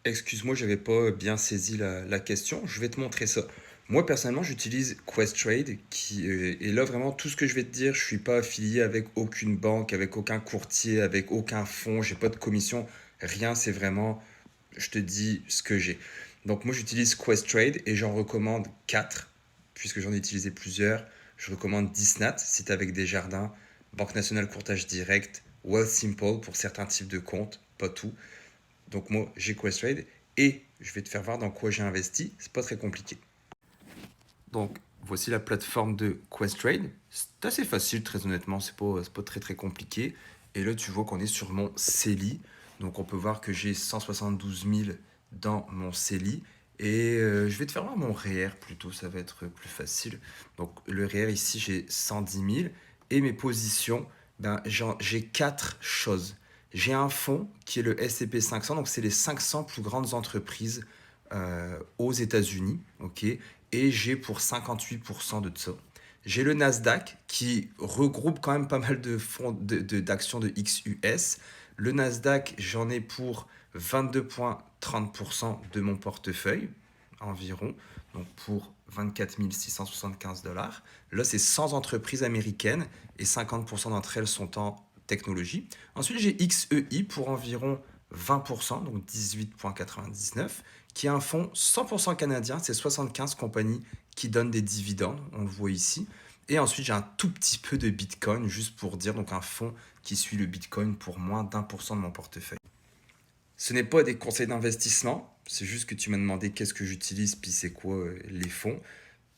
Excuse-moi, j'avais pas bien saisi la question. Je vais te montrer ça. Moi, personnellement, j'utilise Questrade et là, vraiment, tout ce que je vais te dire, je suis pas affilié avec aucune banque, avec aucun courtier, avec aucun fonds, j'ai pas de commission, rien, c'est vraiment, je te dis ce que j'ai. Donc, moi, j'utilise Questrade et j'en recommande 4 puisque j'en ai utilisé plusieurs. Je recommande Disnat, si tu avec des jardins, Banque Nationale Courtage Direct, Wealthsimple pour certains types de comptes, pas tout. Donc moi, j'ai Questrade et je vais te faire voir dans quoi j'ai investi. C'est pas très compliqué. Donc voici la plateforme de Questrade. C'est assez facile, très honnêtement. C'est pas très très compliqué. Et là, tu vois qu'on est sur mon CELI. Donc on peut voir que j'ai 172 000 dans mon CELI. Et je vais te faire voir mon REER plutôt, ça va être plus facile. Donc le REER ici, j'ai 110 000. Et mes positions, ben, j'ai quatre choses. J'ai un fonds qui est le S&P 500, donc c'est les 500 plus grandes entreprises aux États-Unis, ok. Et j'ai pour 58% de ça. J'ai le Nasdaq qui regroupe quand même pas mal de fonds d'actions de XUS. Le Nasdaq, j'en ai pour 22,30% de mon portefeuille environ, donc pour 24 675 dollars. Là, c'est 100 entreprises américaines et 50% d'entre elles sont en technologie. Ensuite, j'ai XEI pour environ 20%, donc 18,99, qui est un fonds 100% canadien. C'est 75 compagnies qui donnent des dividendes, on le voit ici. Et ensuite, j'ai un tout petit peu de Bitcoin, juste pour dire, donc un fonds qui suit le Bitcoin pour moins d'1% de mon portefeuille. Ce n'est pas des conseils d'investissement, c'est juste que tu m'as demandé qu'est-ce que j'utilise, puis c'est quoi les fonds.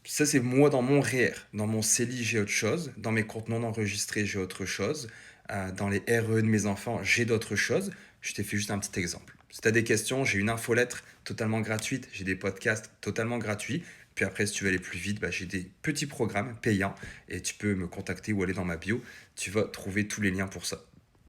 Ça, c'est moi dans mon REER. Dans mon CELI, j'ai autre chose. Dans mes comptes non enregistrés, j'ai autre chose. Dans les RE de mes enfants, j'ai d'autres choses. Je t'ai fait juste un petit exemple. Si tu as des questions, j'ai une infolettre totalement gratuite. J'ai des podcasts totalement gratuits. Puis après, si tu veux aller plus vite, bah, j'ai des petits programmes payants et tu peux me contacter ou aller dans ma bio. Tu vas trouver tous les liens pour ça.